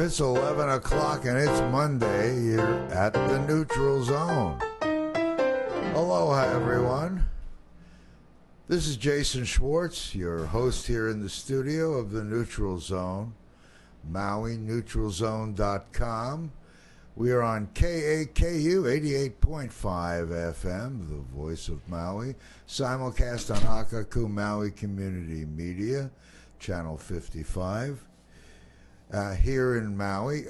It's 11 o'clock and it's Monday. You're at the neutral zone. Aloha, everyone. This is Jason Schwartz, your host here in the studio of the Neutral Zone, MauiNeutralZone.com. We are on KAKU 88.5 FM, the voice of Maui, simulcast on Akaku Maui Community Media, Channel 55. Here in Maui,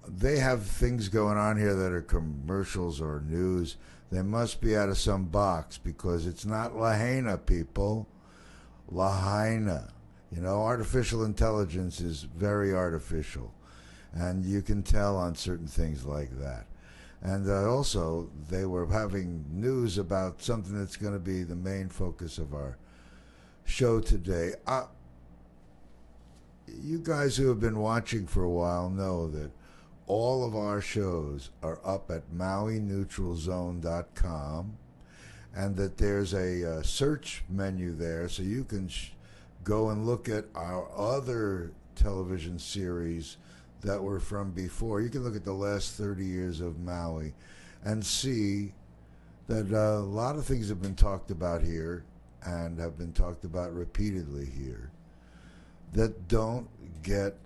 they have things going on here that are commercials or news. They must be out of some box because it's not Lahaina, people. Lahaina. You know, artificial intelligence is very artificial. And you can tell on certain things like that. And also, they were having news about something that's going to be the main focus of our show today. You guys who have been watching for a while know that all of our shows are up at MauiNeutralZone.com, and that there's a search menu there so you can go and look at our other television series that were from before. You can look at the last 30 years of Maui and see that a lot of things have been talked about here and have been talked about repeatedly here that don't get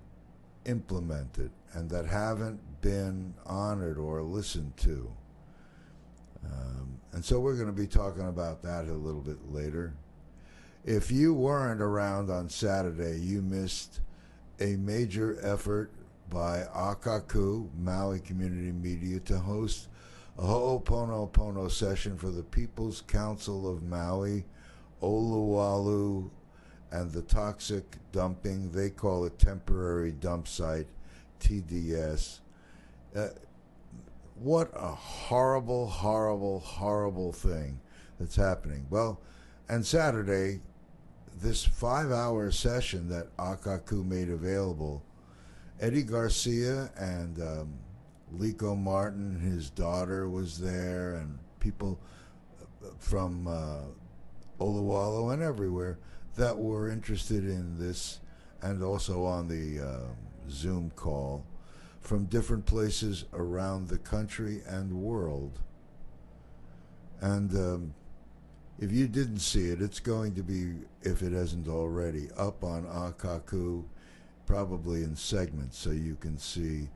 implemented and that haven't been honored or listened to. And so we're going to be talking about that a little bit later. If you weren't around on Saturday, you missed a major effort by Akaku Maui Community Media to host a Ho'oponopono session for the People's Council of Maui, OLOWALU, and the toxic dumping, they call it temporary dump site, TDS. What a horrible, horrible, horrible thing that's happening. Well, and Saturday, this 5-hour session that Akaku made available, Eddie Garcia and Lico Martin, his daughter, was there, and people from OLOWALU and everywhere that were interested in this, and also on the Zoom call from different places around the country and world. And if you didn't see it, it's going to be, if it hasn't already, up on Akaku, probably in segments, so you can see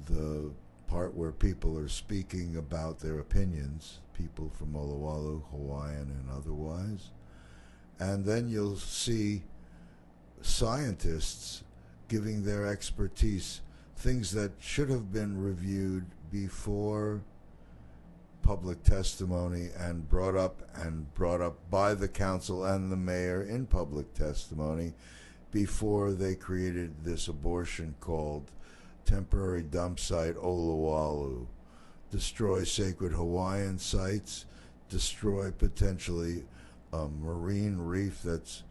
the part where people are speaking about their opinions, people from OLOWALU, Hawaiian and otherwise. And then you'll see scientists giving their expertise, things that should have been reviewed before public testimony and brought up by the council and the mayor in public testimony before they created this abortion called temporary dump site OLOWALU. Destroy sacred Hawaiian sites, destroy potentially a marine reef that's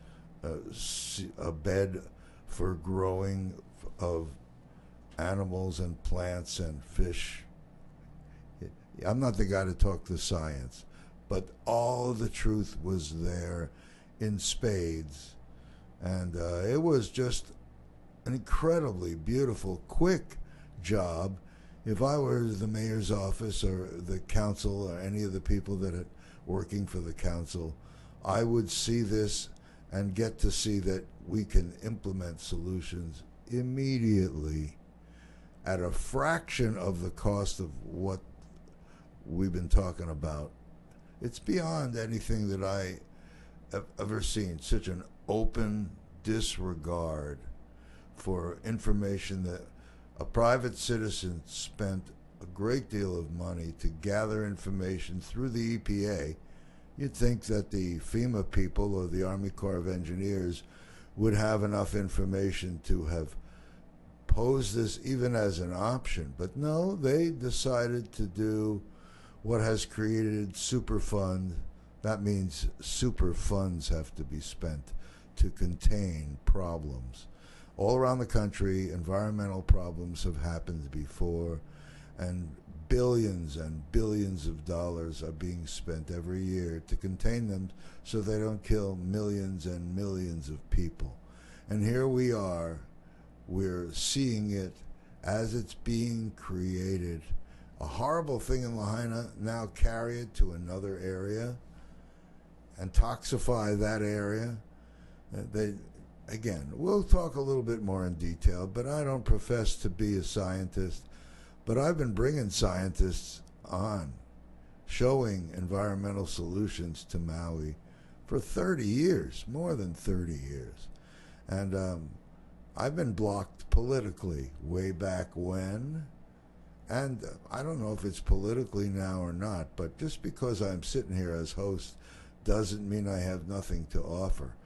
a bed for growing of animals and plants and fish. I'm not the guy to talk the science, but all the truth was there in spades. And it was just an incredibly beautiful, quick job. If I were the mayor's office or the council or any of the people that are working for the council, I would see this and get to see that we can implement solutions immediately at a fraction of the cost of what we've been talking about. It's beyond anything that I have ever seen, such an open disregard for information that a private citizen spent a great deal of money to gather information through the EPA. You'd think that the FEMA people or the Army Corps of Engineers would have enough information to have posed this even as an option. But no, they decided to do what has created Superfund. That means super funds have to be spent to contain problems. All around the country, environmental problems have happened before, and billions and billions of dollars are being spent every year to contain them so they don't kill millions and millions of people. And here we are, we're seeing it as it's being created. A horrible thing in Lahaina, now carry it to another area and toxify that area. Again, we'll talk a little bit more in detail, but I don't profess to be a scientist. But I've been bringing scientists on, showing environmental solutions to Maui for 30 years, more than 30 years. And I've been blocked politically way back when. And I don't know if it's politically now or not, but just because I'm sitting here as host doesn't mean I have nothing to offer.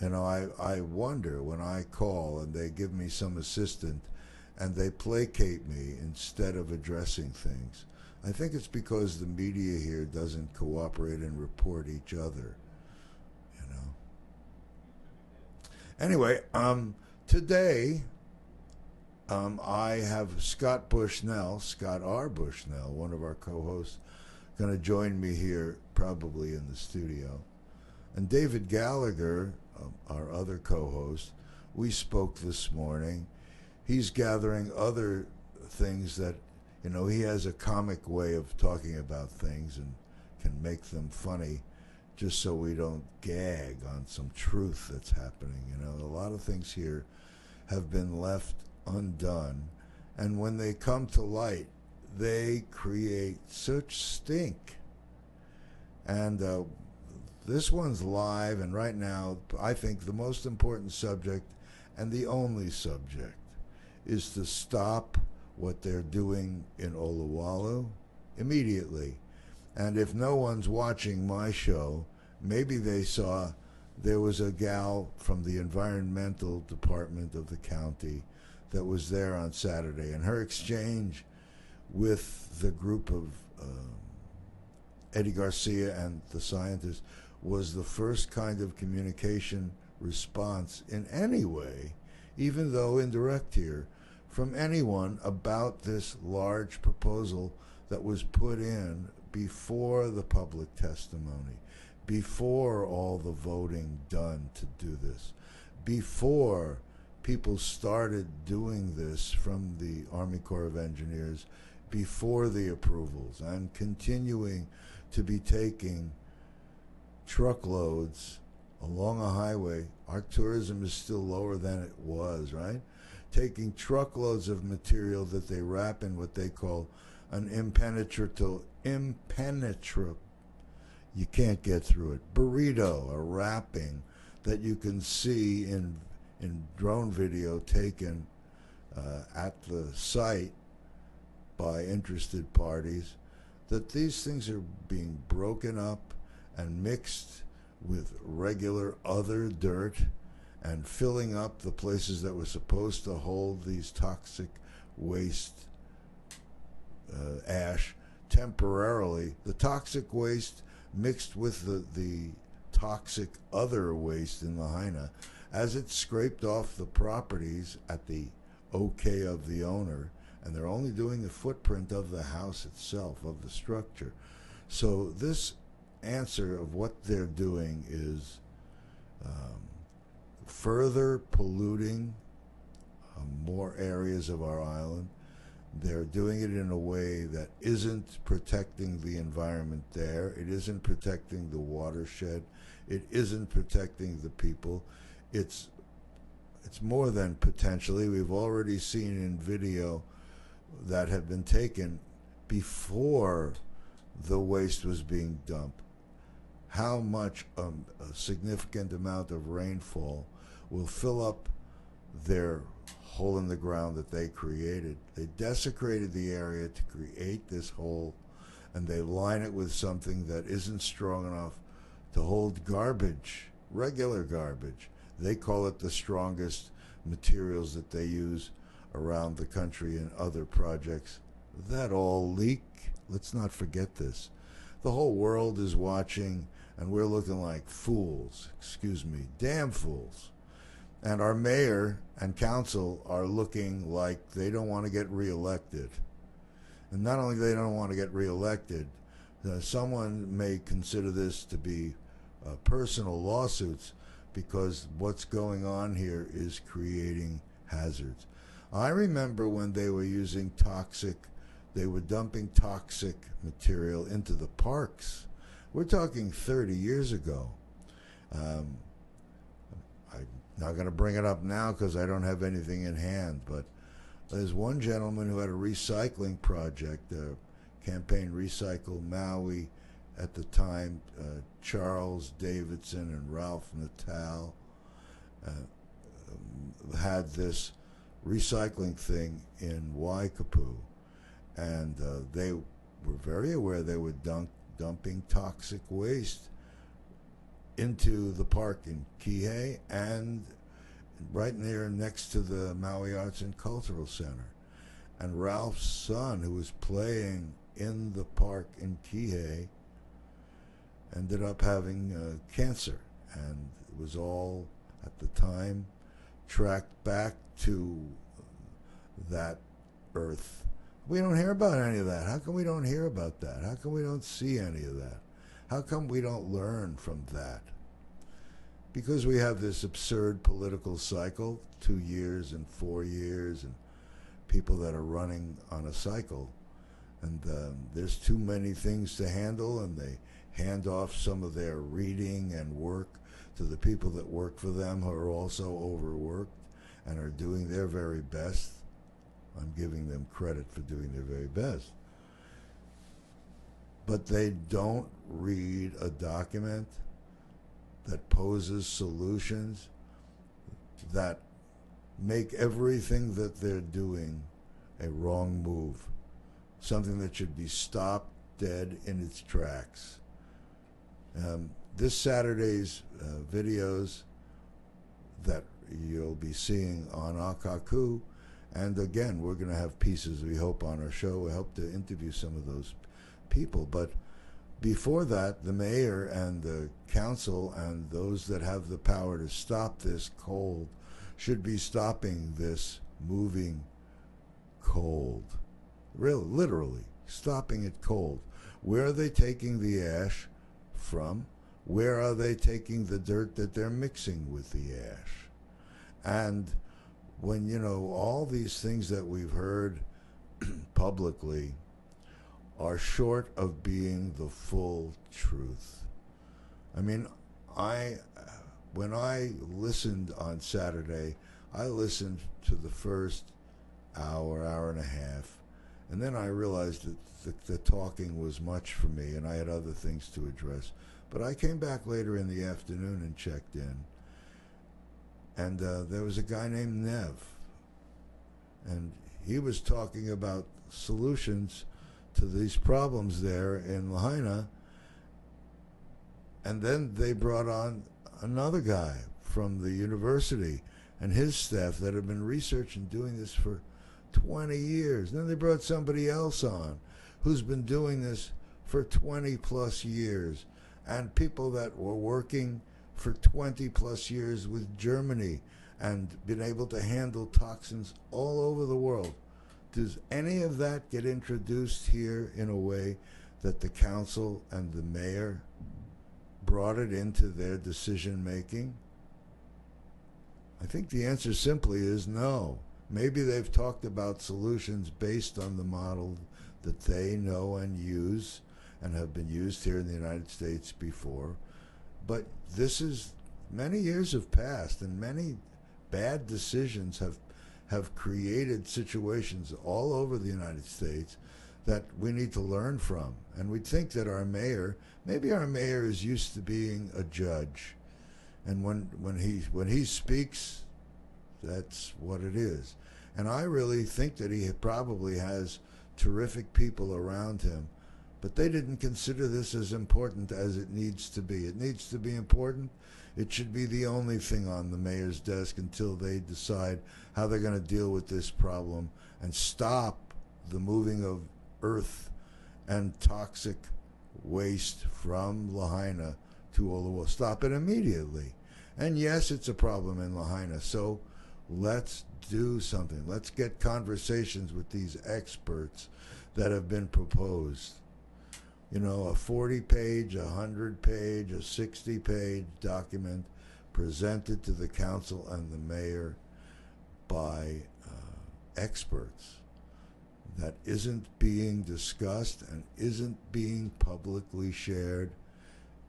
You know, I wonder when I call and they give me some assistant and they placate me instead of addressing things. I think it's because the media here doesn't cooperate and report each other, you know. Anyway, today I have Scott R. Bushnell, one of our co-hosts, going to join me here probably in the studio. And David Gallagher, our other co-host, we spoke this morning. He's gathering other things that, you know, he has a comic way of talking about things and can make them funny just so we don't gag on some truth that's happening. You know, a lot of things here have been left undone, and when they come to light, they create such stink. And this one's live, and right now, I think the most important subject, and the only subject, is to stop what they're doing in OLOWALU immediately. And if no one's watching my show, maybe they saw there was a gal from the environmental department of the county that was there on Saturday, and her exchange with the group of Eddie Garcia and the scientists was the first kind of communication response in any way, even though indirect here, from anyone about this large proposal that was put in before the public testimony, before all the voting done to do this, before people started doing this from the Army Corps of Engineers, before the approvals, and continuing to be taking truckloads along a highway. Our tourism is still lower than it was, right? Taking truckloads of material that they wrap in what they call an impenetrable, you can't get through it, burrito, a wrapping that you can see in drone video taken at the site by interested parties, that these things are being broken up and mixed with regular other dirt and filling up the places that were supposed to hold these toxic waste ash temporarily. The toxic waste mixed with the toxic other waste in Lahaina, as it's scraped off the properties at the okay of the owner, and they're only doing the footprint of the house itself, of the structure. So this answer of what they're doing is further polluting more areas of our island. They're doing it in a way that isn't protecting the environment there. It isn't protecting the watershed. It isn't protecting the people. It's more than potentially. We've already seen in video that have been taken before the waste was being dumped how much a significant amount of rainfall will fill up their hole in the ground that they created. They desecrated the area to create this hole, and they line it with something that isn't strong enough to hold garbage, regular garbage. They call it the strongest materials that they use around the country in other projects that all leak. Let's not forget this. The whole world is watching, and we're looking like fools, damn fools. And our mayor and council are looking like they don't want to get reelected. And not only they don't want to get reelected, someone may consider this to be personal lawsuits, because what's going on here is creating hazards. I remember when they were they were dumping toxic material into the parks. We're talking 30 years ago. I'm not going to bring it up now because I don't have anything in hand, but there's one gentleman who had a recycling project, campaign Recycle Maui at the time. Charles Davidson and Ralph Natal had this recycling thing in Waikapu, and they were very aware they were dumping toxic waste into the park in Kihei and right there next to the Maui Arts and Cultural Center. And Ralph's son, who was playing in the park in Kihei, ended up having cancer, and it was all at the time tracked back to that earth. We don't hear about any of that. How come we don't hear about that? How come we don't see any of that? How come we don't learn from that? Because we have this absurd political cycle, 2 years and 4 years, and people that are running on a cycle. And there's too many things to handle, and they hand off some of their reading and work to the people that work for them, who are also overworked and are doing their very best. I'm giving them credit for doing their very best. But they don't read a document that poses solutions that make everything that they're doing a wrong move, something that should be stopped dead in its tracks. This Saturday's videos that you'll be seeing on Akaku, and again, we're going to have pieces, we hope, on our show. We hope to interview some of those people. But before that, the mayor and the council and those that have the power to stop this cold should be stopping this moving cold. Really, literally, stopping it cold. Where are they taking the ash from? Where are they taking the dirt that they're mixing with the ash? And when, all these things that we've heard publicly are short of being the full truth. I mean, when I listened on Saturday, I listened to the first hour and a half, and then I realized that the talking was much for me, and I had other things to address. But I came back later in the afternoon and checked in, and there was a guy named Nev, and he was talking about solutions to these problems there in Lahaina. And then they brought on another guy from the university and his staff that have been researching doing this for 20 years. Then they brought somebody else on who's been doing this for 20 plus years, and people that were working for 20 plus years with Germany and been able to handle toxins all over the world. Does any of that get introduced here in a way that the council and the mayor brought it into their decision making? I think the answer simply is no. Maybe they've talked about solutions based on the model that they know and use and have been used here in the United States before. But many years have passed, and many bad decisions have created situations all over the United States that we need to learn from. And we'd think that maybe our mayor is used to being a judge, and when he speaks, that's what it is. And I really think that he probably has terrific people around him, but they didn't consider this as important as it needs to be. It needs to be important. It should be the only thing on the mayor's desk until they decide how they're going to deal with this problem and stop the moving of earth and toxic waste from Lahaina to OLOWALU. Stop it immediately. And yes, it's a problem in Lahaina, so let's do something. Let's get conversations with these experts that have been proposed. A 40-page, a 100-page, a 60-page document presented to the council and the mayor by experts that isn't being discussed and isn't being publicly shared,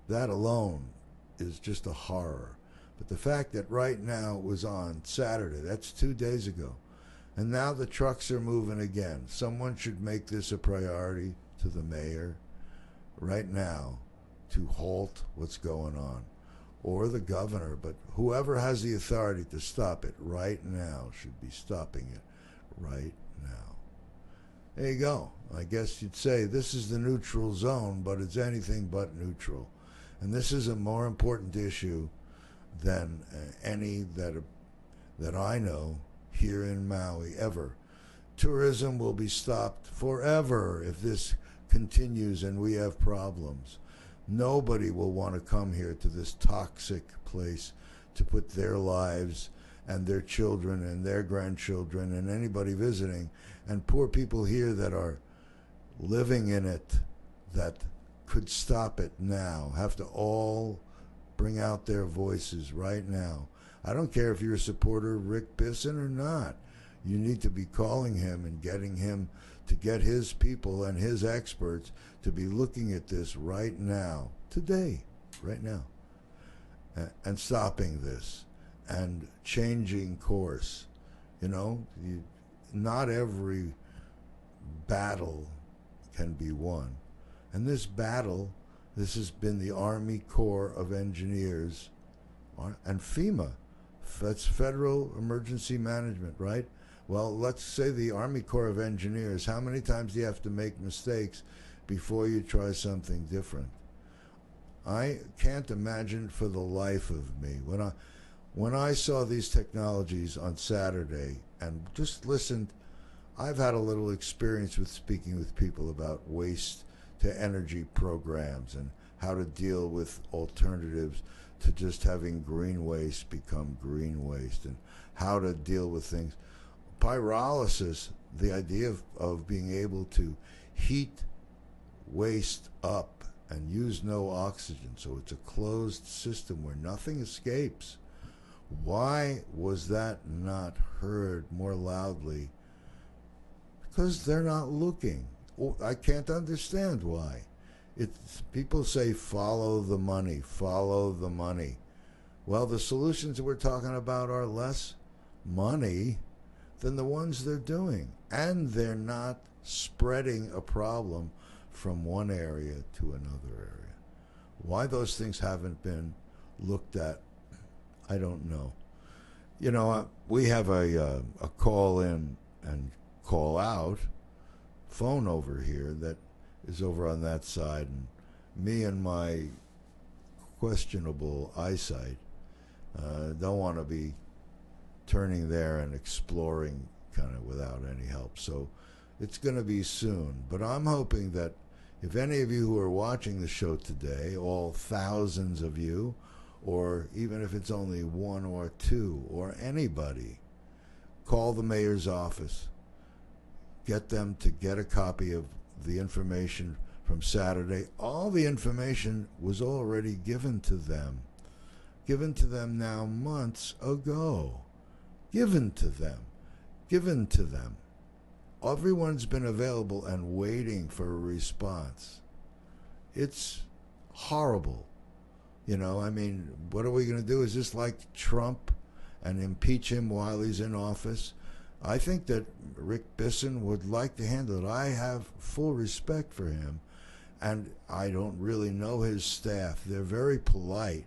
that alone is just a horror. But the fact that right now it was on Saturday, that's 2 days ago, and now the trucks are moving again. Someone should make this a priority to the mayor right now to halt what's going on, or the governor, but whoever has the authority to stop it right now should be stopping it right now. There you go. I guess you'd say this is the neutral zone, but it's anything but neutral. And this is a more important issue than any that I know here in Maui ever. Tourism will be stopped forever if this continues and we have problems. Nobody will want to come here to this toxic place to put their lives and their children and their grandchildren and anybody visiting, and poor people here that are living in it that could stop it now have to all bring out their voices right now. I don't care if you're a supporter of Rick Bisson or not. You need to be calling him and getting him to get his people and his experts to be looking at this right now, today, right now, and stopping this and changing course. You know, not every battle can be won. And this battle, this has been the Army Corps of Engineers and FEMA. That's Federal Emergency Management, right? Well, let's say the Army Corps of Engineers. How many times do you have to make mistakes before you try something different? I can't imagine for the life of me. When I saw these technologies on Saturday and just listened, I've had a little experience with speaking with people about waste to energy programs and how to deal with alternatives to just having green waste become green waste, and how to deal with things. Pyrolysis, the idea of being able to heat waste up and use no oxygen, so it's a closed system where nothing escapes. Why was that not heard more loudly? Because they're not looking. I can't understand why. People say follow the money, follow the money. Well, the solutions that we're talking about are less money than the ones they're doing. And they're not spreading a problem from one area to another area. Why those things haven't been looked at, I don't know. You know, we have a call in and call out phone over here that is over on that side, and me and my questionable eyesight don't want to be turning there and exploring kind of without any help. So it's going to be soon. But I'm hoping that if any of you who are watching the show today, all thousands of you, or even if it's only one or two, or anybody, call the mayor's office. Get them to get a copy of the information from Saturday. All the information was already given to them now months ago. Given to them. Everyone's been available and waiting for a response. It's horrible. You know, I mean, what are we going to do? Is this like Trump and impeach him while he's in office? I think that Rick Bisson would like to handle it. I have full respect for him, and I don't really know his staff. They're very polite,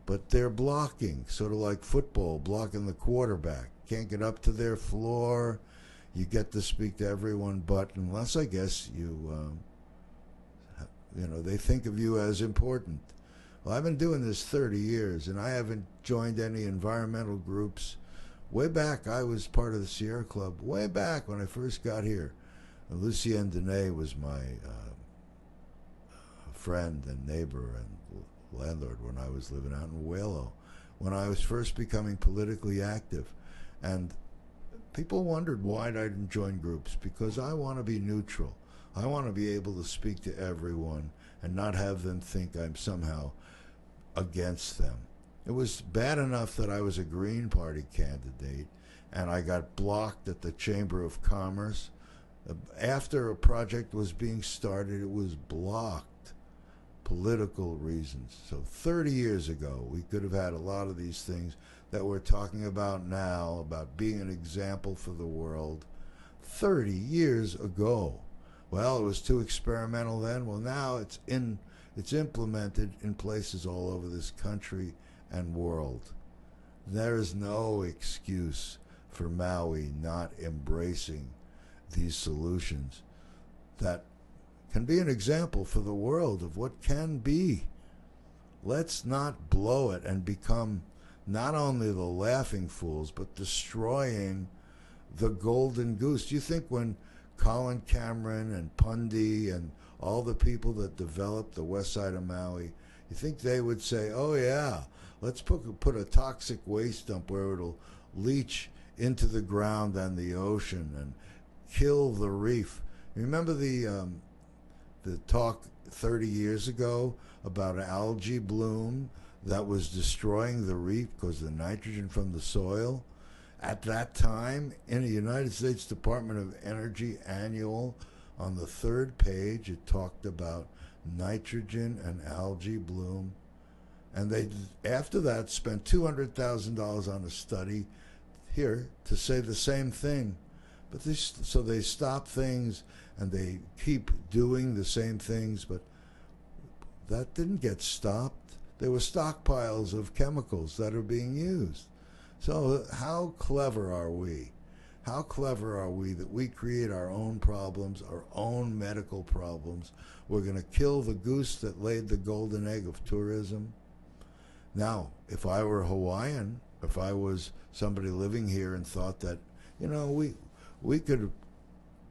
but they're blocking, sort of like football, blocking the quarterback. Can't get up to their floor. You get to speak to everyone, but unless, I guess, they think of you as important. Well, I've been doing this 30 years, and I haven't joined any environmental groups. Way back, I was part of the Sierra Club, way back when I first got here. Lucien Dene was my friend and neighbor and landlord when I was living out in Walo, when I was first becoming politically active. And people wondered why I didn't join groups, because I want to be neutral. I want to be able to speak to everyone and not have them think I'm somehow against them. It was bad enough that I was a Green Party candidate and I got blocked at the Chamber of Commerce. After a project was being started, it was blocked. Political reasons. So 30 years ago, we could have had a lot of these things that we're talking about now, about being an example for the world. 30 years ago. Well, it was too experimental then. Well, now it's implemented in places all over this country and world. There is no excuse for Maui not embracing these solutions that can be an example for the world of what can be. Let's not blow it and become not only the laughing fools, but destroying the golden goose. Do you think when Colin Cameron and Pundy and all the people that developed the west side of Maui, you think they would say, oh yeah, let's put a toxic waste dump where it'll leach into the ground and the ocean and kill the reef? Remember the talk 30 years ago about algae bloom that was destroying the reef because of the nitrogen from the soil? At that time, in the United States Department of Energy annual, on the third page, it talked about nitrogen and algae bloom. And they, after that, spent $200,000 on a study here to say the same thing. But so they stop things and they keep doing the same things, but that didn't get stopped. There were stockpiles of chemicals that are being used. So how clever are we? How clever are we that we create our own problems, our own medical problems? We're going to kill the goose that laid the golden egg of tourism. Now, if I were Hawaiian, if I was somebody living here and thought that, we could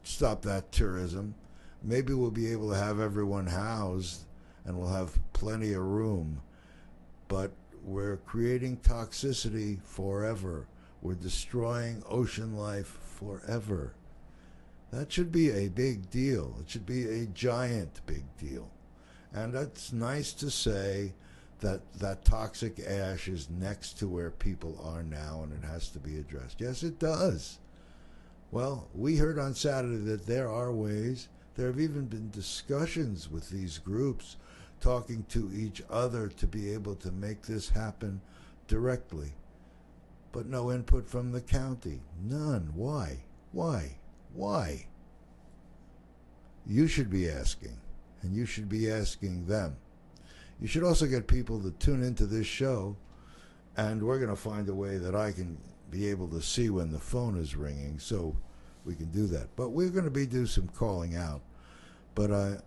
stop that tourism, maybe we'll be able to have everyone housed and we'll have plenty of room. But we're creating toxicity forever. We're destroying ocean life forever. That should be a big deal. It should be a giant big deal. And that's nice to say that that toxic ash is next to where people are now and it has to be addressed. Yes, it does. Well, we heard on Saturday that there are ways. There have even been discussions with these groups talking to each other to be able to make this happen directly. But no input from the county. None. Why? Why? Why? You should be asking, and you should be asking them. You should also get people to tune into this show, and we're going to find a way that I can be able to see when the phone is ringing, so we can do that. But we're going to do some calling out. But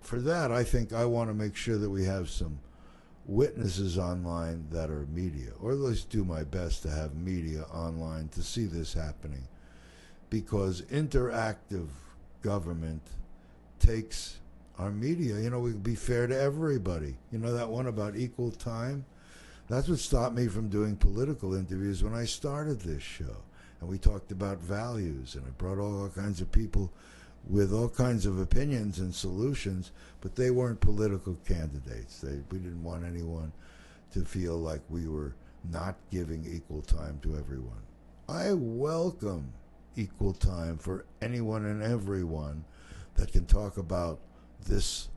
for that, I think I want to make sure that we have some witnesses online that are media, or at least do my best to have media online to see this happening, because interactive government takes our media. We can be fair to everybody. That one about equal time? That's what stopped me from doing political interviews when I started this show. And we talked about values, and I brought all kinds of people with all kinds of opinions and solutions, but they weren't political candidates. We didn't want anyone to feel like we were not giving equal time to everyone. I welcome equal time for anyone and everyone that can talk about this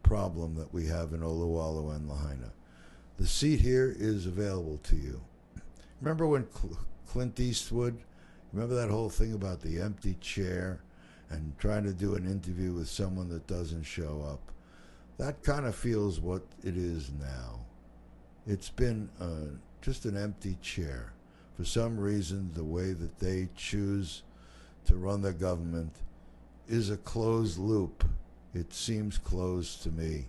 problem that we have in OLOWALU and Lahaina. The seat here is available to you. Remember when Clint Eastwood, remember that whole thing about the empty chair and trying to do an interview with someone that doesn't show up? That kind of feels what it is now. It's been just an empty chair. For some reason, the way that they choose to run their government is a closed loop. It seems closed to me.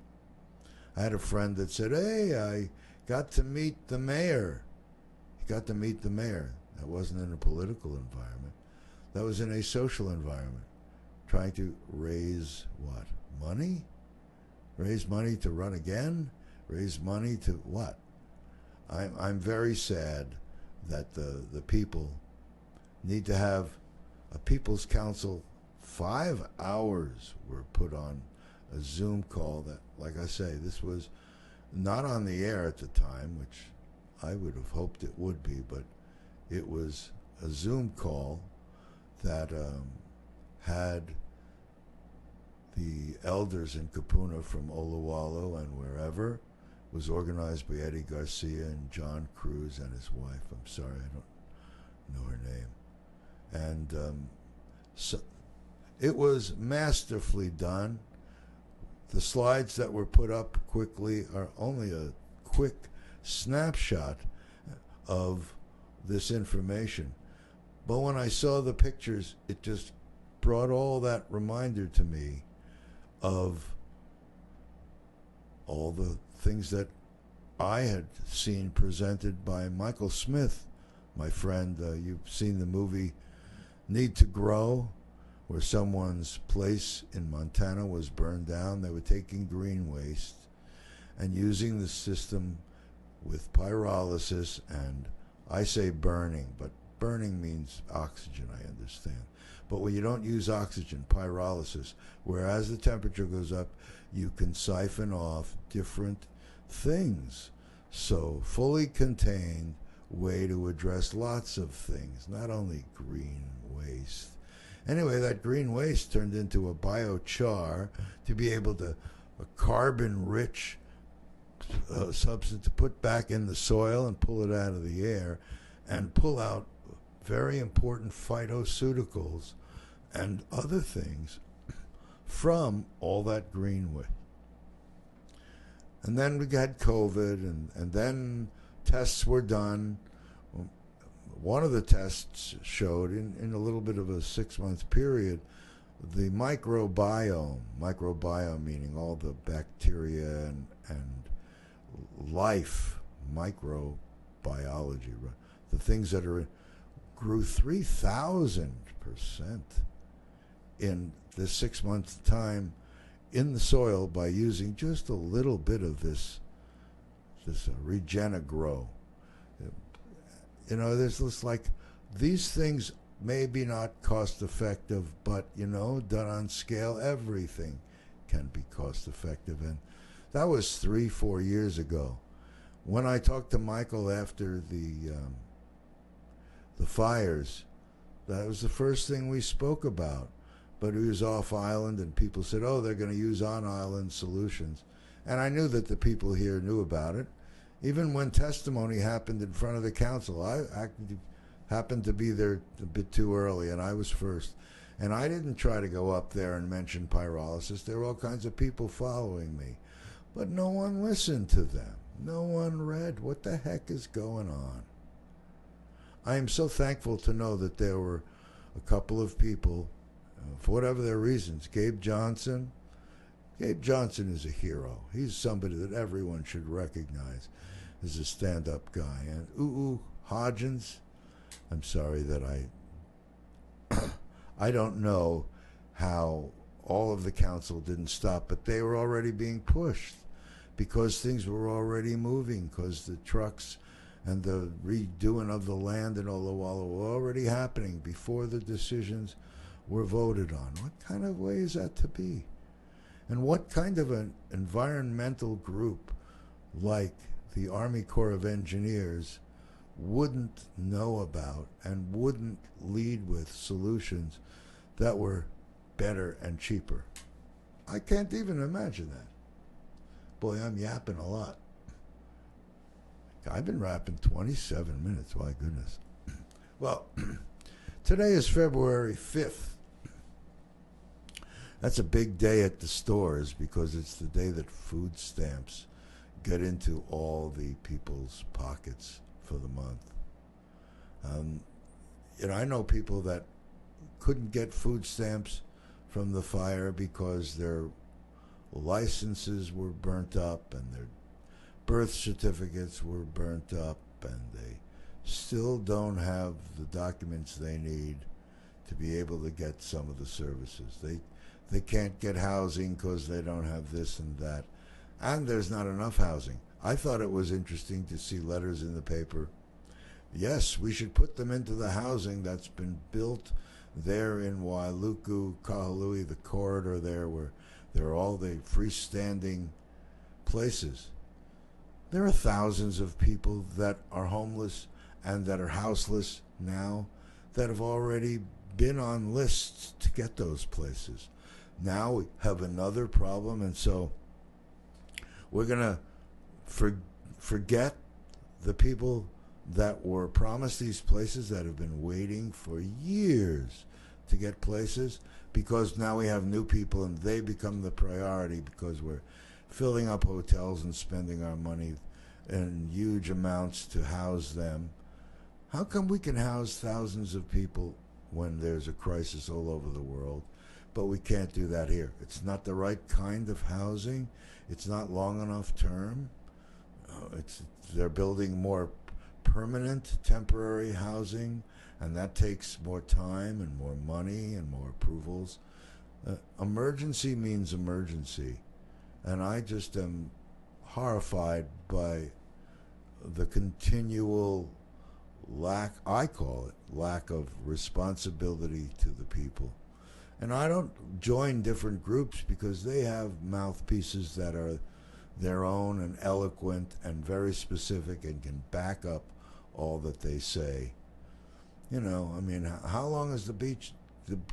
I had a friend that said, hey, I got to meet the mayor. He got to meet the mayor. That wasn't in a political environment. That was in a social environment. Trying to raise what? Money? Raise money to run again? Raise money to what? I'm very sad that the people need to have a People's Council. 5 hours were put on a Zoom call that, like I say, this was not on the air at the time, which I would have hoped it would be, but it was a Zoom call that had the elders in Kapuna from OLOWALU and wherever. It was organized by Eddie Garcia and John Cruz and his wife. I'm sorry, I don't know her name. And so it was masterfully done. The slides that were put up quickly are only a quick snapshot of this information. But when I saw the pictures, it just brought all that reminder to me of all the things that I had seen presented by Michael Smith, my friend. You've seen the movie Need to Grow, where someone's place in Montana was burned down. They were taking green waste and using the system with pyrolysis, and I say burning, but burning means oxygen, I understand. But when you don't use oxygen, pyrolysis, whereas the temperature goes up, you can siphon off different things. So fully contained way to address lots of things, not only green waste. Anyway, that green waste turned into a biochar to be able to, a carbon-rich substance to put back in the soil and pull it out of the air and pull out very important phytoceuticals and other things from all that green waste. And then we had COVID, and then tests were done. One of the tests showed, in a little bit of a 6-month period, the microbiome meaning all the bacteria and life, microbiology, the things that are grew 3,000% in this 6 month time in the soil by using just a little bit of this Regenegrow. You know, there's this, like, these things may be not cost effective, but, you know, done on scale, everything can be cost effective. And that was 3-4 years ago. When I talked to Michael after the fires, that was the first thing we spoke about. But he was off island, and people said, oh, they're going to use on-island solutions. And I knew that the people here knew about it. Even when testimony happened in front of the council, I happened to be there a bit too early, and I was first. And I didn't try to go up there and mention pyrolysis. There were all kinds of people following me. But no one listened to them. No one read. What the heck is going on? I am so thankful to know that there were a couple of people, for whatever their reasons. Gabe Johnson is a hero. He's somebody that everyone should recognize as a stand-up guy. And Hodgins, I'm sorry that I don't know how all of the council didn't stop, but they were already being pushed because things were already moving, because the trucks and the redoing of the land in OLOWALU were already happening before the decisions were voted on. What kind of way is that to be? And what kind of an environmental group like the Army Corps of Engineers wouldn't know about and wouldn't lead with solutions that were better and cheaper? I can't even imagine that. Boy, I'm yapping a lot. I've been rapping 27 minutes, my goodness. Well, today is February 5th. That's a big day at the stores because it's the day that food stamps get into all the people's pockets for the month. I know people that couldn't get food stamps from the fire because their licenses were burnt up and their birth certificates were burnt up, and they still don't have the documents they need to be able to get some of the services. They can't get housing because they don't have this and that. And there's not enough housing. I thought it was interesting to see letters in the paper. Yes, we should put them into the housing that's been built there in Wailuku, Kahului, the corridor there where there are all the freestanding places. There are thousands of people that are homeless and that are houseless now that have already been on lists to get those places. Now we have another problem, and so we're going to forget the people that were promised these places that have been waiting for years to get places, because now we have new people and they become the priority because we're filling up hotels and spending our money in huge amounts to house them. How come we can house thousands of people when there's a crisis all over the world, but we can't do that here? It's not the right kind of housing. It's not long enough term. They're building more permanent temporary housing, and that takes more time and more money and more approvals. Emergency means emergency, and I just am horrified by the continual lack, I call it, lack of responsibility to the people. And I don't join different groups because they have mouthpieces that are their own and eloquent and very specific and can back up all that they say. You know, I mean, how long has the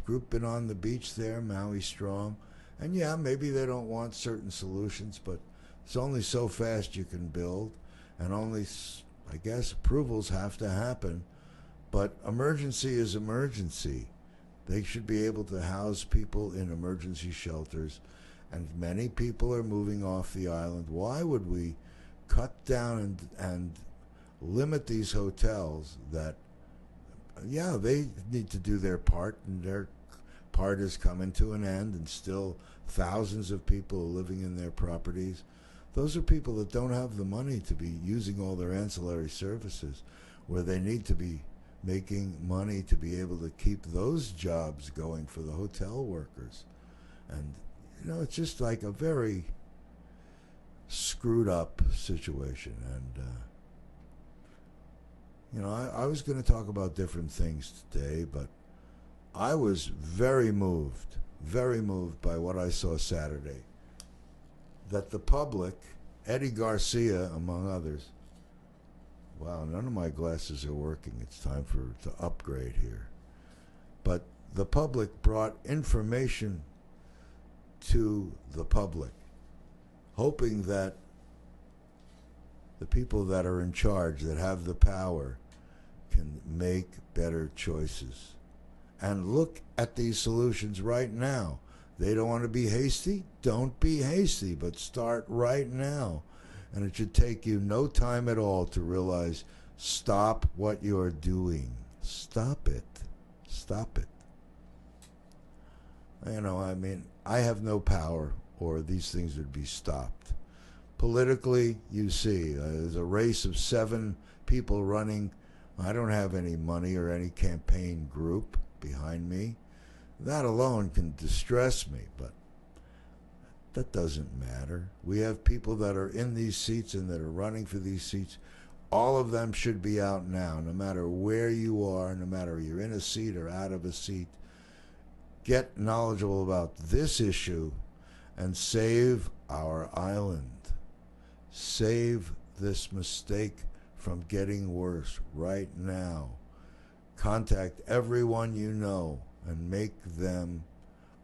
group been on the beach there, Maui Strong? And yeah, maybe they don't want certain solutions, but it's only so fast you can build, and only, I guess, approvals have to happen. But emergency is emergency. They should be able to house people in emergency shelters, and many people are moving off the island. Why would we cut down and limit these hotels that, yeah, they need to do their part, and their part is coming to an end, and still thousands of people are living in their properties. Those are people that don't have the money to be using all their ancillary services, where they need to be making money to be able to keep those jobs going for the hotel workers. And, you know, it's just like a very screwed up situation. And, you know, I was going to talk about different things today, but I was very moved by what I saw Saturday. That the public, Eddie Garcia among others, wow, none of my glasses are working. It's time to upgrade here. But the public brought information to the public, hoping that the people that are in charge, that have the power, can make better choices. And look at these solutions right now. They don't want to be hasty? Don't be hasty, but start right now. And it should take you no time at all to realize, stop what you're doing. Stop it. Stop it. You know, I mean, I have no power, or these things would be stopped. Politically, you see, there's a race of 7 people running. I don't have any money or any campaign group behind me. That alone can distress me, but that doesn't matter. We have people that are in these seats and that are running for these seats. All of them should be out now, no matter where you are, no matter if you're in a seat or out of a seat. Get knowledgeable about this issue and save our island. Save this mistake from getting worse right now. Contact everyone you know and make them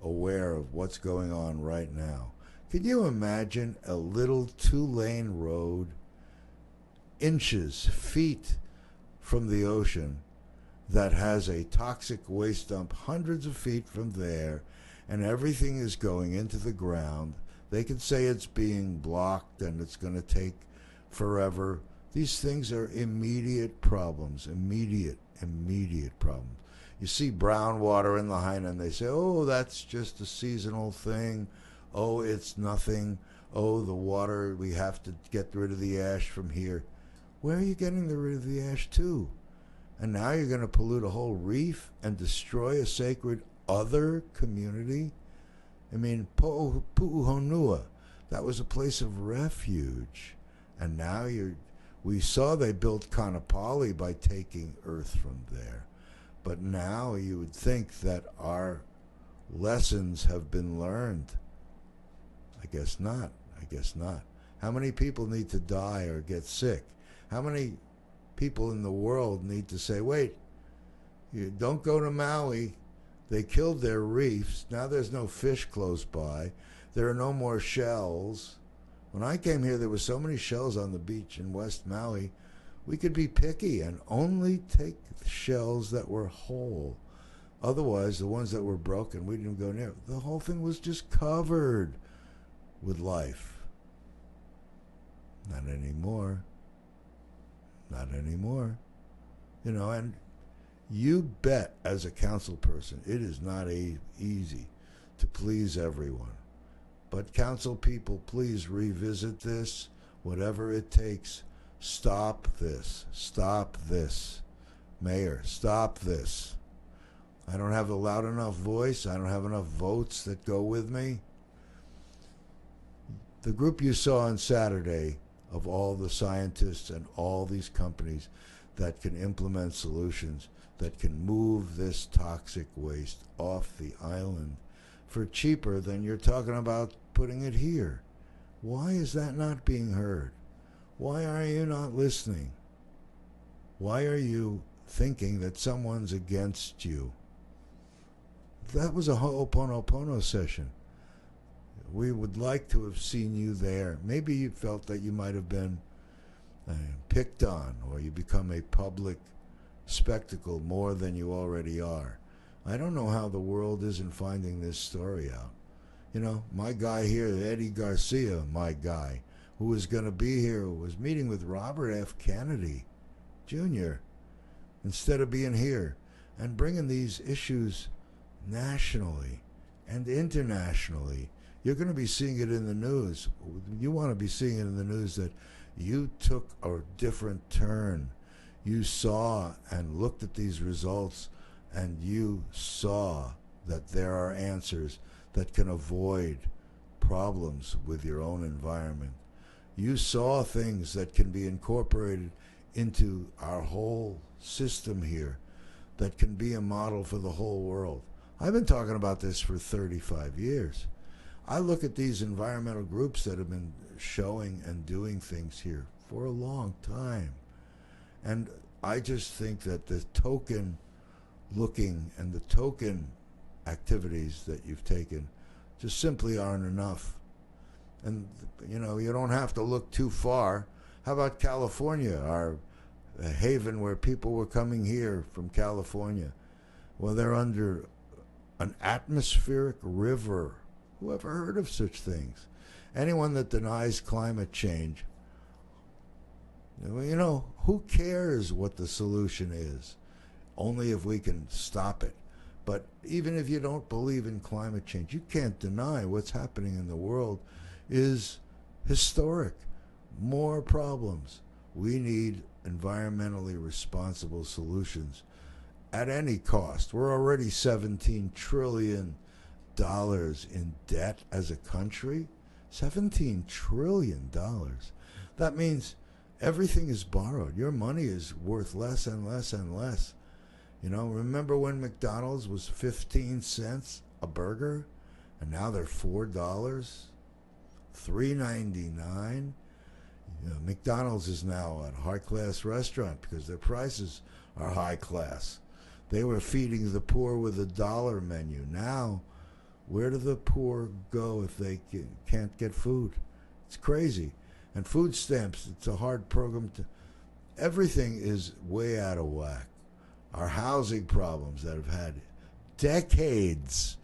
aware of what's going on right now. Can you imagine a little 2-lane road, inches, feet from the ocean, that has a toxic waste dump hundreds of feet from there, and everything is going into the ground? They can say it's being blocked and it's going to take forever. These things are immediate problems, immediate problems. You see brown water in Lahaina and they say, oh, that's just a seasonal thing. Oh, it's nothing. Oh, the water, we have to get rid of the ash from here. Where are you getting rid of the ash to? And now you're going to pollute a whole reef and destroy a sacred other community? I mean, Pu'uhonua, that was a place of refuge. And now we saw they built Kanapali by taking earth from there. But now you would think that our lessons have been learned. I guess not. How many people need to die or get sick? How many people in the world need to say, wait, You don't go to Maui. They killed their reefs. Now there's no fish close by. There are no more shells. When I came here, there were so many shells on the beach in West Maui. We could be picky and only take shells that were whole. Otherwise, the ones that were broken, we didn't go near. The whole thing was just covered with life. Not anymore. Not anymore. You know, and you bet as a council person, it is not easy to please everyone. But council people, please revisit this, whatever it takes. Stop this. Stop this. Mayor, stop this. I don't have a loud enough voice. I don't have enough votes that go with me. The group you saw on Saturday of all the scientists and all these companies that can implement solutions that can move this toxic waste off the island for cheaper than you're talking about putting it here. Why is that not being heard? Why are you not listening? Why are you thinking that someone's against you? That was a Ho'oponopono session. We would like to have seen you there. Maybe you felt that you might have been picked on, or you become a public spectacle more than you already are. I don't know how the world isn't finding this story out. You know, my guy here, Eddie Garcia, my guy, who was going to be here, was meeting with Robert F. Kennedy Jr. instead of being here and bringing these issues nationally and internationally. You're going to be seeing it in the news. You want to be seeing it in the news that you took a different turn. You saw and looked at these results, and you saw that there are answers that can avoid problems with your own environment. You saw things that can be incorporated into our whole system here that can be a model for the whole world. I've been talking about this for 35 years. I look at these environmental groups that have been showing and doing things here for a long time. And I just think that the token looking and the token activities that you've taken just simply aren't enough. And, you know, you don't have to look too far. How about California, our haven where people were coming here from California? Well, they're under an atmospheric river. Who ever heard of such things? Anyone that denies climate change, you know, who cares what the solution is? Only if we can stop it. But even if you don't believe in climate change, you can't deny what's happening in the world is historic. More problems. We need environmentally responsible solutions at any cost. We're already $17 trillion in debt as a country. $17 trillion. That means everything is borrowed. Your money is worth less and less and less. You know, remember when McDonald's was 15 cents a burger, and now they're $4, $3.99. You know, McDonald's is now a high-class restaurant because their prices are high class. They were feeding the poor with a $1 menu. Now, where do the poor go if they can't get food? It's crazy. And food stamps, it's a hard program to... Everything is way out of whack. Our housing problems that have had decades.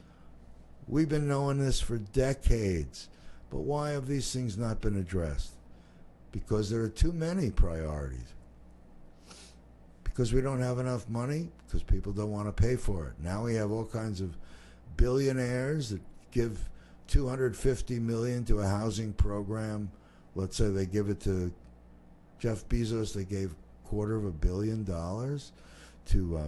We've been knowing this for decades. But why have these things not been addressed? Because there are too many priorities. Because we don't have enough money? Because people don't want to pay for it. Now we have all kinds of billionaires that give $250 million to a housing program. Let's say they give it to Jeff Bezos. They gave $250 million to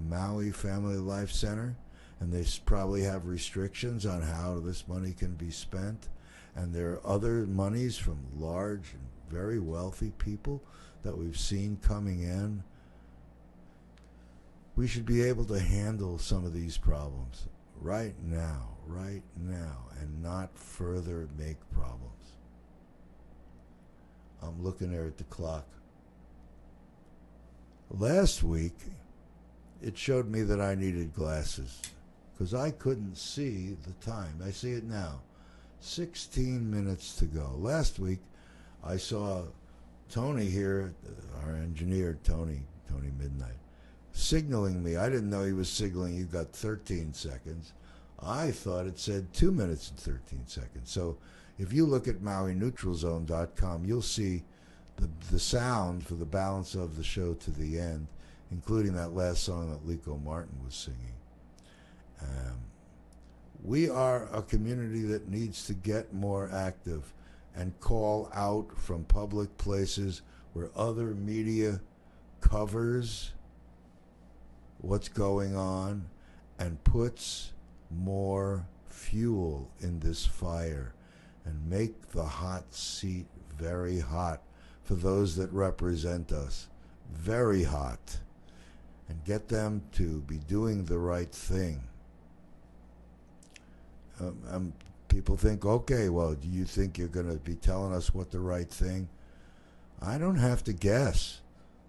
Maui Family Life Center, and they probably have restrictions on how this money can be spent. And there are other monies from large and very wealthy people that we've seen coming in. We should be able to handle some of these problems right now, and not further make problems. I'm looking there at the clock. Last week, it showed me that I needed glasses because I couldn't see the time. I see it now. 16 minutes to go. Last week, I saw Tony here, our engineer, Tony Midnight, signaling me. I didn't know he was signaling you got 13 seconds. I thought it said 2 minutes and 13 seconds. So if you look at MauiNeutralZone.com, you'll see the sound for the balance of the show to the end, including that last song that Lico Martin was singing. We are a community that needs to get more active and call out from public places where other media covers what's going on and puts more fuel in this fire and make the hot seat very hot for those that represent us, very hot, and get them to be doing the right thing. People think, okay, well, do you think you're going to be telling us what the right thing? I don't have to guess.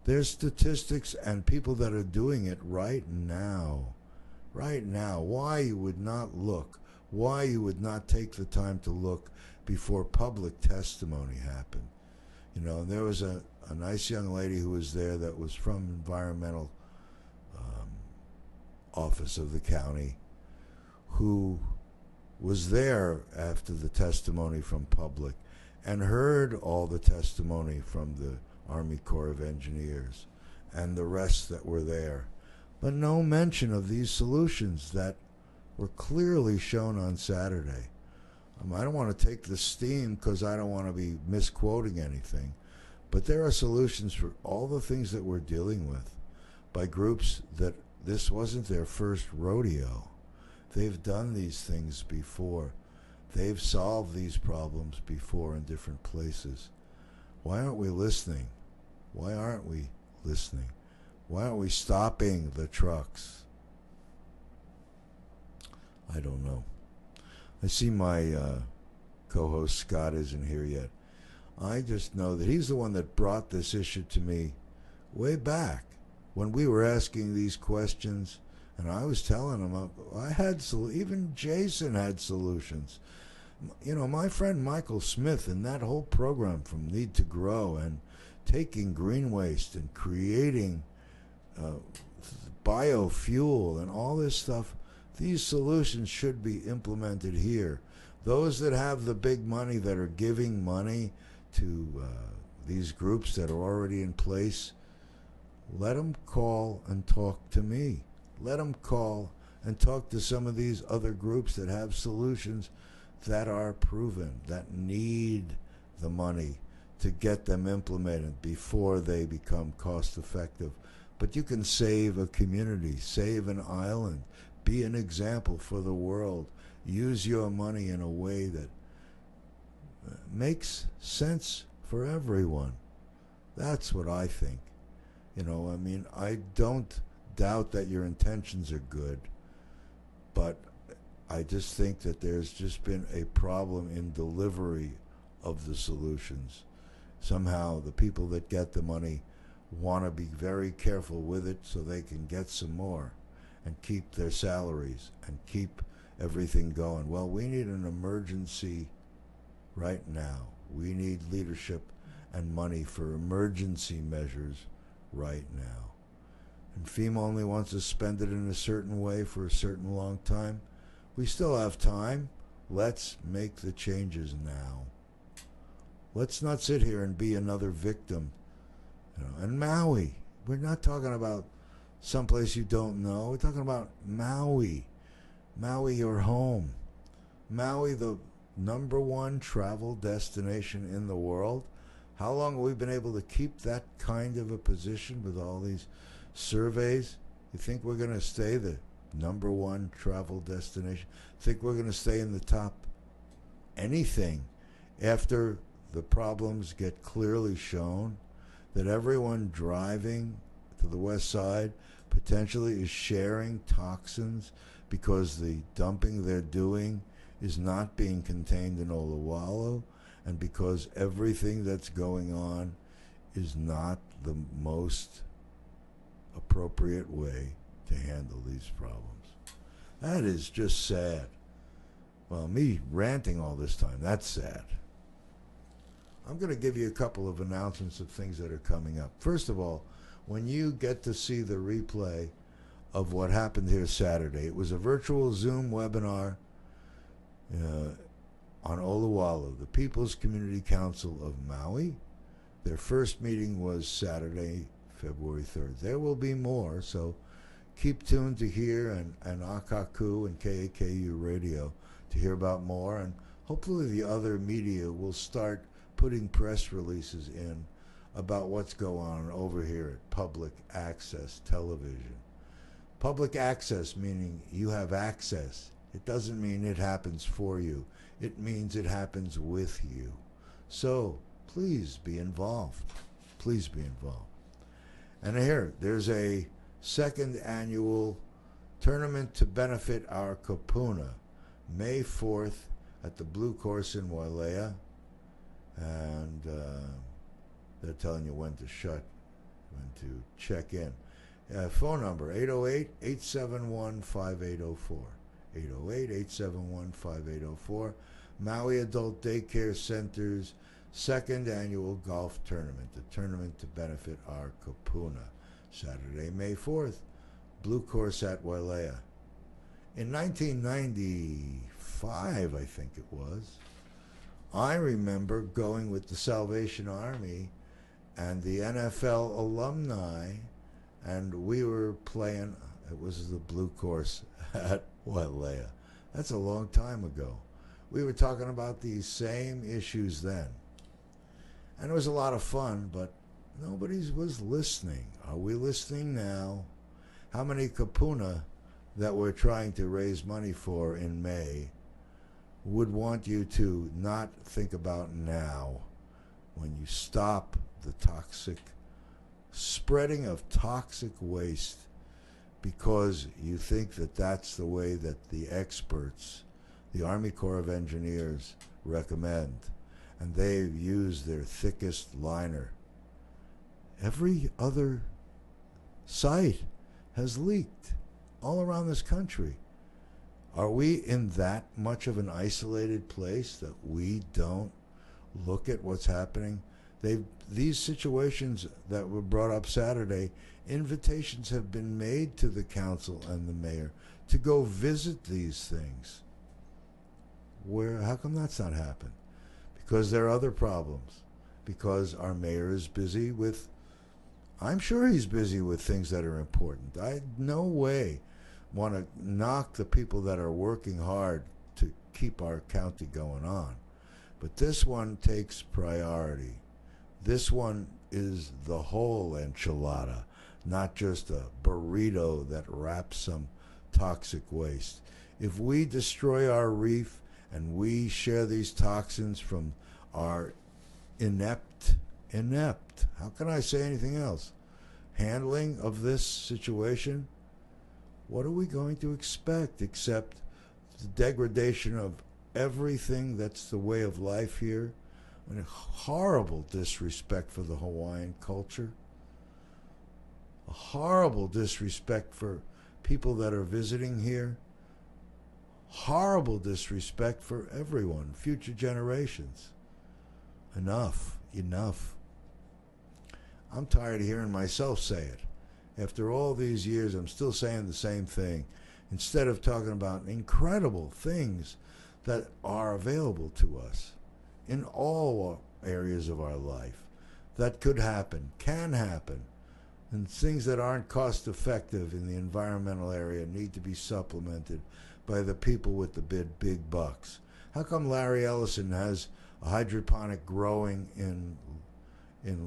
There's statistics and people that are doing it right now. Right now. Why you would not look? Why you would not take the time to look before public testimony happened? You know, there was a nice young lady who was there that was from environmental office of the county who was there after the testimony from public and heard all the testimony from the Army Corps of Engineers and the rest that were there, but no mention of these solutions that were clearly shown on Saturday. I don't want to take the steam because I don't want to be misquoting anything, but there are solutions for all the things that we're dealing with by groups that this wasn't their first rodeo. They've done these things before. They've solved these problems before in different places. Why aren't we listening? Why aren't we listening? Why aren't we stopping the trucks? I don't know. I see my co-host Scott isn't here yet. I just know that he's the one that brought this issue to me way back when we were asking these questions. And I was telling him, I had, even Jason had solutions. You know, my friend Michael Smith and that whole program from Need to Grow and taking green waste and creating biofuel and all this stuff, these solutions should be implemented here. Those that have the big money that are giving money to these groups that are already in place, let them call and talk to me. Let them call and talk to some of these other groups that have solutions that are proven, that need the money to get them implemented before they become cost effective. But you can save a community, save an island, be an example for the world. Use your money in a way that makes sense for everyone. That's what I think. You know, I mean, I don't doubt that your intentions are good, but I just think that there's just been a problem in delivery of the solutions. Somehow the people that get the money want to be very careful with it so they can get some more and keep their salaries and keep everything going. Well, we need an emergency right now. We need leadership and money for emergency measures right now. And FEMA only wants to spend it in a certain way for a certain long time. We still have time. Let's make the changes now. Let's not sit here and be another victim. You know, and Maui, we're not talking about someplace you don't know. We're talking about Maui. Maui, your home. Maui, the #1 travel destination in the world. How long have we been able to keep that kind of a position with all these surveys? You think we're going to stay the #1 travel destination? Think we're going to stay in the top anything after the problems get clearly shown that everyone driving to the west side potentially is sharing toxins because the dumping they're doing is not being contained in OLOWALU, and because everything that's going on is not the most appropriate way to handle these problems. That is just sad. Well, me ranting all this time, that's sad. I'm going to give you a couple of announcements of things that are coming up. First of all, when you get to see the replay of what happened here Saturday, it was a virtual Zoom webinar on OLOWALU, the People's Community Council of Maui. Their first meeting was Saturday, February 3rd. There will be more, so keep tuned to here and Akaku and KAKU Radio to hear about more, and hopefully the other media will start putting press releases in about what's going on over here at Public Access Television. Public access meaning you have access. It doesn't mean it happens for you. It means it happens with you. So please be involved. Please be involved. And here, there's a second annual tournament to benefit our kapuna, May 4th at the Blue Course in Wailea. And they're telling you when to check in. Phone number 808-871-5804. 808-871-5804. Maui Adult Daycare Center's second annual golf tournament, the tournament to benefit our kapuna. Saturday, May 4th, Blue Course at Wailea. In 1995, I think it was, I remember going with the Salvation Army and the NFL alumni, and we were playing, it was the Blue Course at Wailea. That's a long time ago. We were talking about these same issues then. And it was a lot of fun, but nobody was listening. Are we listening now? How many kapuna that we're trying to raise money for in May would want you to not think about now when you stop the toxic spreading of toxic waste because you think that that's the way that the experts, the Army Corps of Engineers, recommend, and they've used their thickest liner. Every other site has leaked all around this country. Are we in that much of an isolated place that we don't look at what's happening? These situations that were brought up Saturday, invitations have been made to the council and the mayor to go visit these things. How come that's not happened? Because there are other problems. Because our mayor is busy with, I'm sure he's busy with things that are important. I no way want to knock the people that are working hard to keep our county going on. But this one takes priority. This one is the whole enchilada, not just a burrito that wraps some toxic waste. If we destroy our reef and we share these toxins from our inept, how can I say anything else, handling of this situation, what are we going to expect except the degradation of everything that's the way of life here? And a horrible disrespect for the Hawaiian culture, a horrible disrespect for people that are visiting here, horrible disrespect for everyone, future generations. Enough. I'm tired of hearing myself say it. After all these years, I'm still saying the same thing, instead of talking about incredible things that are available to us in all areas of our life that could happen, can happen, and things that aren't cost effective in the environmental area need to be supplemented by the people with the big bucks. How come Larry Ellison has a hydroponic growing in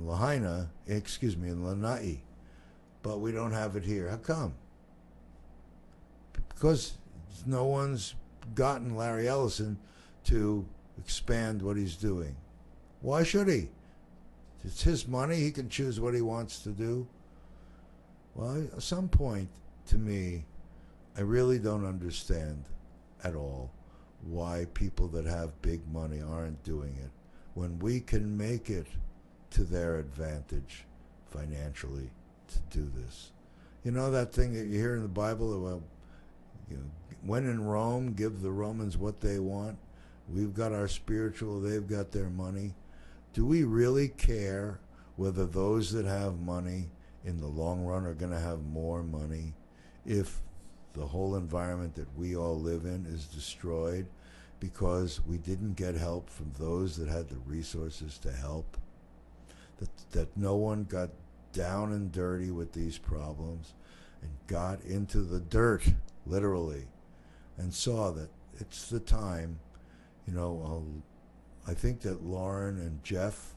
Lahaina, in Lanai, but we don't have it here? How come? Because no one's gotten Larry Ellison to expand what he's doing. Why should he? It's his money. He can choose what he wants to do. Well, at some point, to me, I really don't understand at all why people that have big money aren't doing it when we can make it to their advantage financially to do this. You know that thing that you hear in the Bible about, when in Rome, give the Romans what they want. We've got our spiritual, they've got their money. Do we really care whether those that have money in the long run are going to have more money if the whole environment that we all live in is destroyed because we didn't get help from those that had the resources to help? That no one got down and dirty with these problems and got into the dirt, literally, and saw that it's the time. I think that Lauren and Jeff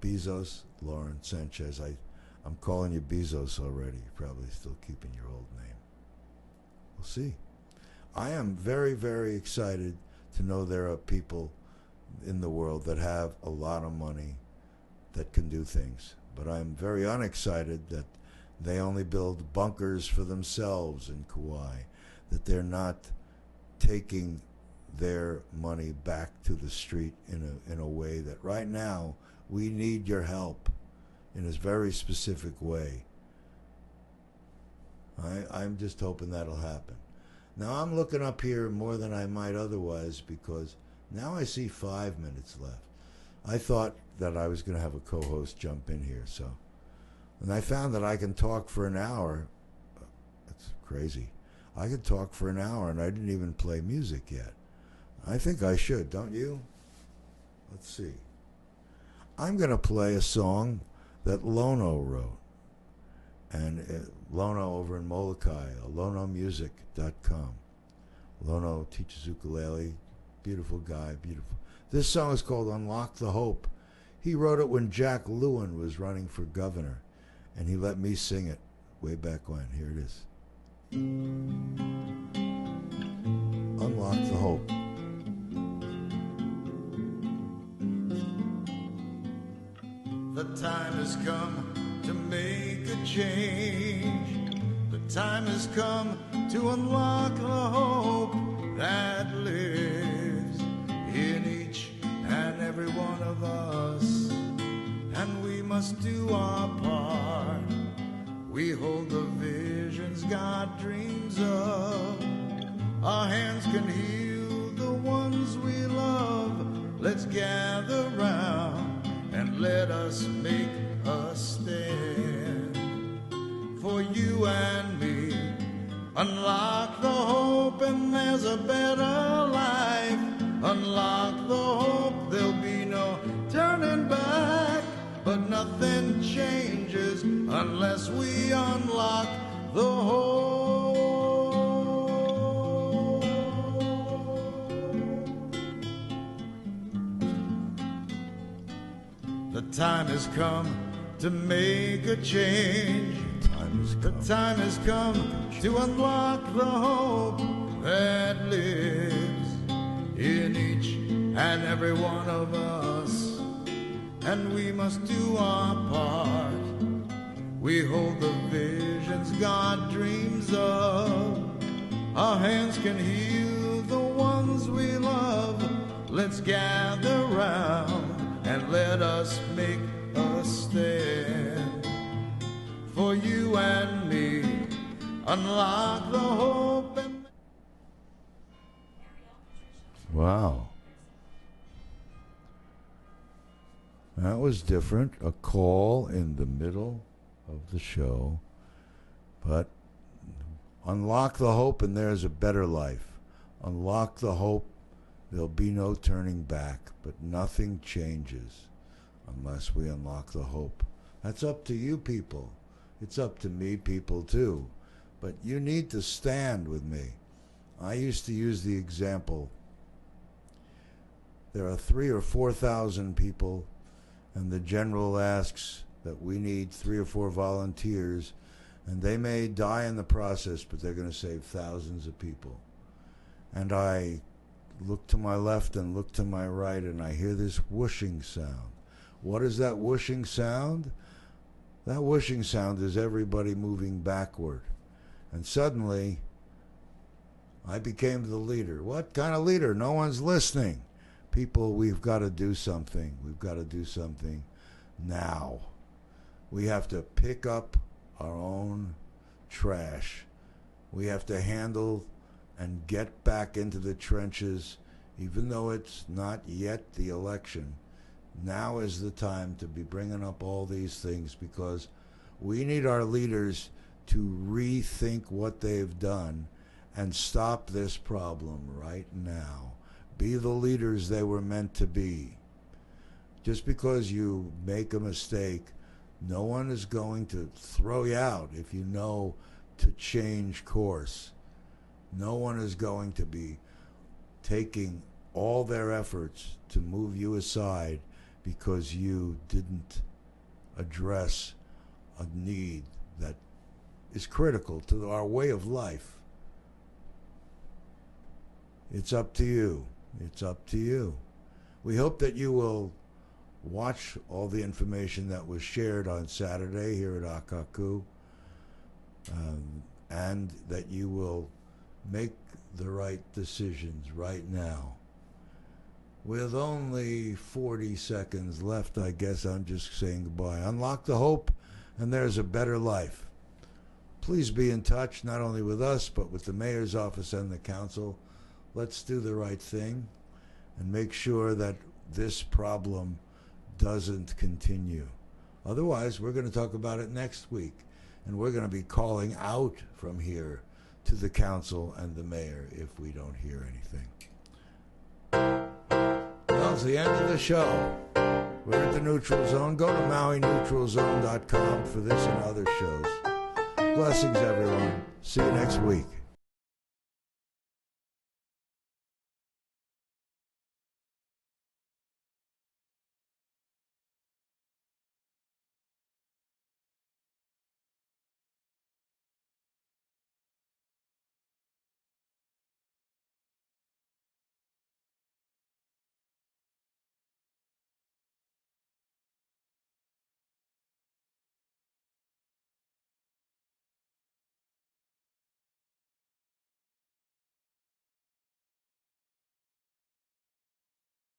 Bezos, Lauren Sanchez, I'm calling you Bezos already. You're probably still keeping your old name. We'll see. I am very, very excited to know there are people in the world that have a lot of money that can do things. But I'm very unexcited that they only build bunkers for themselves in Kauai, that they're not taking their money back to the street in a way that right now we need your help in a very specific way. I'm just hoping that'll happen. Now I'm looking up here more than I might otherwise because now I see 5 minutes left. I thought that I was going to have a co-host jump in here, and I found that I can talk for an hour. That's crazy. I could talk for an hour and I didn't even play music yet. I think I should, don't you? Let's see. I'm going to play a song that Lono wrote. And Lono over in Molokai, lonomusic.com. Lono teaches ukulele. Beautiful guy, beautiful. This song is called Unlock the Hope. He wrote it when Jack Lewin was running for governor, and he let me sing it way back when. Here it is. Unlock the Hope. The time has come to make a change. The time has come to unlock the hope that lives in each and every one of us. And we must do our part. We hold the visions God dreams of. Our hands can heal the ones we love. Let's gather round and let us make a stand for you and me. Unlock the hope and there's a better life. Unlock the hope, there'll be no turning back. But nothing changes unless we unlock the hope. The time has come to make a change. The time has come to unlock the hope that lives in each and every one of us. And we must do our part. We hold the visions God dreams of. Our hands can heal the ones we love. Let's gather round and let us make a stand for you and me. Unlock the hope and... Wow. That was different. A call in the middle of the show. But unlock the hope and there's a better life. Unlock the hope, there'll be no turning back. But nothing changes unless we unlock the hope. That's up to you people. It's up to me people too. But you need to stand with me. I used to use the example. There are 3,000 or 4,000 people, and the general asks that we need 3 or 4 volunteers, and they may die in the process, but they're going to save thousands of people. And I look to my left and look to my right, and I hear this whooshing sound. What is that whooshing sound? That whooshing sound is everybody moving backward. And suddenly, I became the leader. What kind of leader? No one's listening. People, we've got to do something. We've got to do something now. We have to pick up our own trash. We have to handle and get back into the trenches, even though it's not yet the election. Now is the time to be bringing up all these things, because we need our leaders to rethink what they've done and stop this problem right now. Be the leaders they were meant to be. Just because you make a mistake, no one is going to throw you out if you know to change course. No one is going to be taking all their efforts to move you aside because you didn't address a need that is critical to our way of life. It's up to you. It's up to you. We hope that you will watch all the information that was shared on Saturday here at Akaku, and that you will make the right decisions right now. With only 40 seconds left, I guess I'm just saying goodbye. Unlock the hope, and there's a better life. Please be in touch, not only with us, but with the mayor's office and the council. Let's do the right thing and make sure that this problem doesn't continue. Otherwise, we're going to talk about it next week, and we're going to be calling out from here to the council and the mayor if we don't hear anything. Well, it's the end of the show. We're at the Neutral Zone. Go to MauiNeutralZone.com for this and other shows. Blessings, everyone. See you next week.